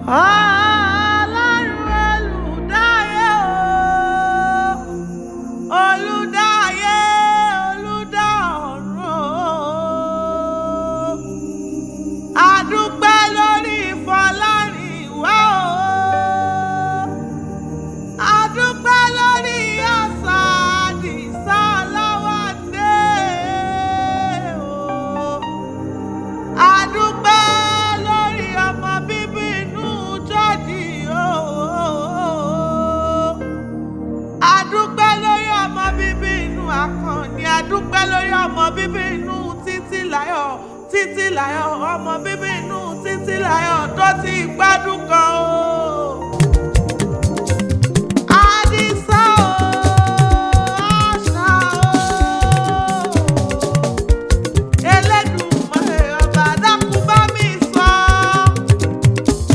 Ọlọ́run olùdáyé o, olùdáyé, olùdá ọ̀run o. A dúpẹ́ lórí Fọlárìnwá o. A dúpẹ́ lórí Àṣà Àdìsá Ọláwádé o. A dúpẹ́ lórí ọmọ bíbí inú Jọ́dì o. A dúpẹ́ lórí ọmọ bíbí inú Àkànní. A dúpẹ́ lórí ọmọ bíbí inú Títílayọ̀. Títílayọ̀, ọmọ bíbí inú Títílayọ̀ tó ti gbádùn kan o. Àdìsá o, Àṣà o. Elédùmarè ọba dákun bá mi sọ.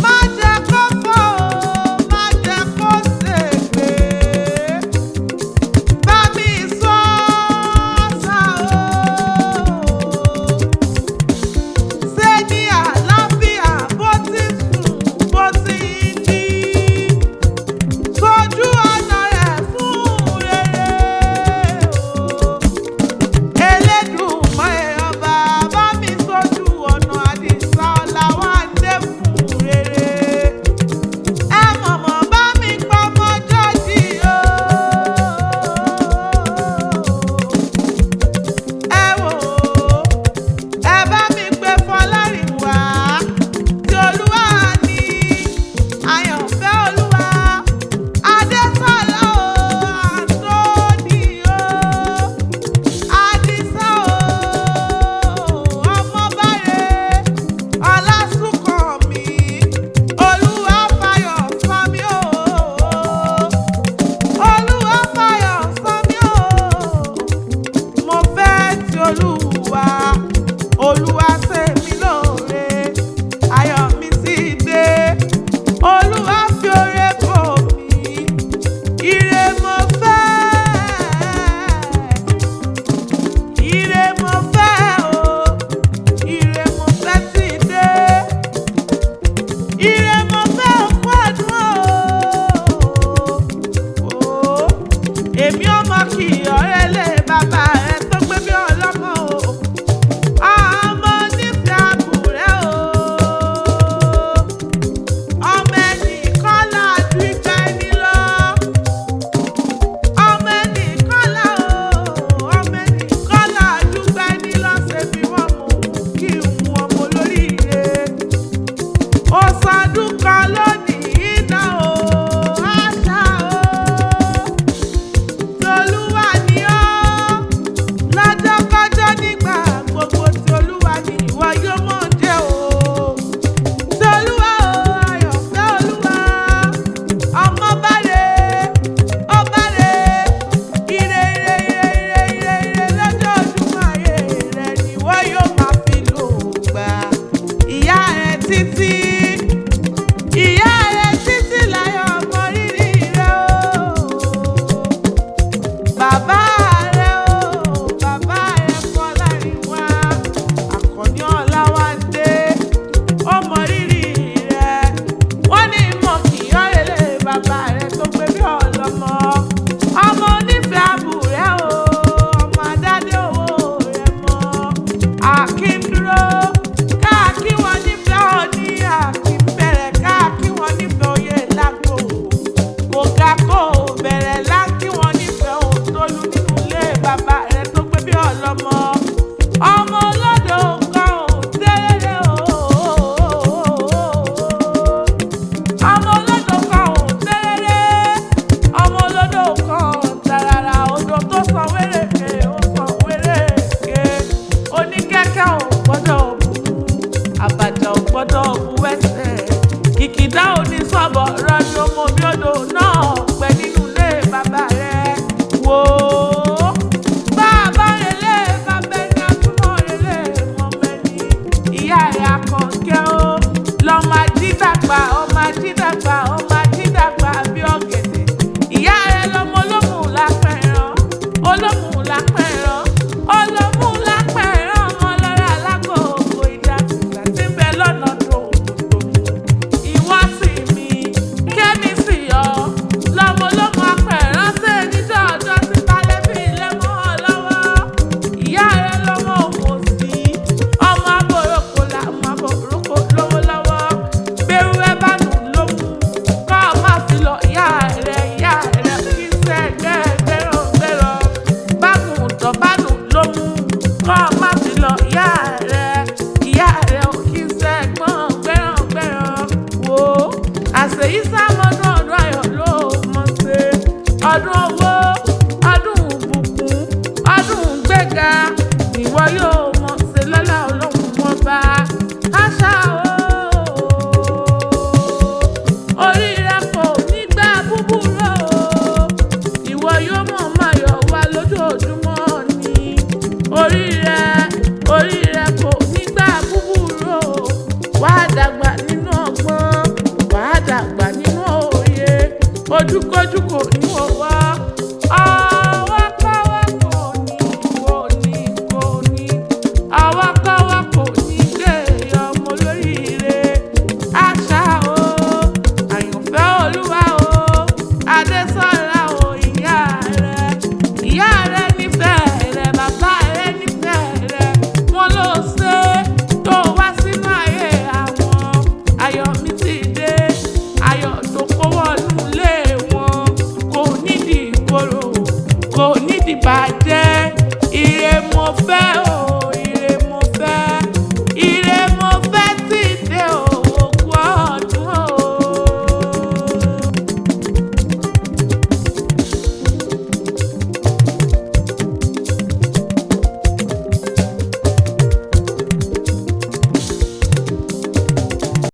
Má jẹ́ kó fọ́ o, má jẹ́ kó ṣègbé. Bá mi sọ Àṣà o. Ṣé ní àlàáfíà bó ti sùn bó ti jí. Fojú ọ̀nà rẹ̀ fún rere o. Elédùmarè ọba bá mi sójú ọ̀nà Àdìsá Ọláwádé fún rere. Ẹ mọ̀mọ́ bá mi pọmọ Jọ́dì o. Ẹ wò ó, ẹ bá mi pe Fọlárìnwá tí Olúwa ní àyànfẹ́ Olúwa. Adésọlá o, Àǹtónì o. Àdìsá o, Ọmọbáre, Ọlásùnkànmí, Olúwafáyọ̀ Sànmí o. Olúwafáyọ̀ Sànmí o. Mo fẹ́ ti Olúwa, Olúwa ṣe mí lóore, ayọ̀ mi ti dé. Olúwa fi oore bò mí, ire mo fẹ́, ire mo fẹ́ o, ire mo fẹ́ ti dé. Ire mo fẹ́ òkú ọdún o. Èmi ọmọ kì í ọ̀rẹ́ lé bàbá rẹ tó gbé bí ọlọ́mọ o. Ọmọ nífẹ̀ẹ́ àbúrẹ́ o. Ọmọ ẹnìkan láàdú igba ẹni lọ. Ọmọ ẹnìkan là o. Ọmọ ẹnìkan láàdú igba ẹni lọ. Ṣé bí wọ́n mú kí n mú ọmọ olóríire. Ó sọdún kan lónìí náà o. Àṣà o. Tolúwa ni ọ́. Lọ́jọ́kọ́jọ́ nígbà gbogbo tí Olúwa ni ìwọ yóò mọ̀ jẹ́ o. Tolúwa o, àyànfẹ́ Olúwa. Ọmọbáre, Ọbáre, ire ire ire ire ire ire lójoojúmọ́ ayé rẹ̀ ni ìwọ yóò máa fi lò gbà. Ìyá rẹ̀ Títí, ìyá rẹ̀ Títílayọ̀ mọ rírì rẹ̀ o. Bàbá rẹ̀ o, bàbá rẹ̀ Fọlárìnwá, Àkànní Ọláwádé, ó mọ rírì rẹ̀. Wọ́n ní mọ̀ kì í ọ̀rẹ́lẹ̀ bàbá rẹ̀ tó gbé bí ọlọ́mọ. Ọmọ onífẹ̀ẹ́ àbúrẹ́ o, ọmọ adádé owó rẹ̀ mọ́. Àkíndúró káàkiri wọn nífẹ̀ẹ́ òní ojúkójú kò ní wọ́n wá.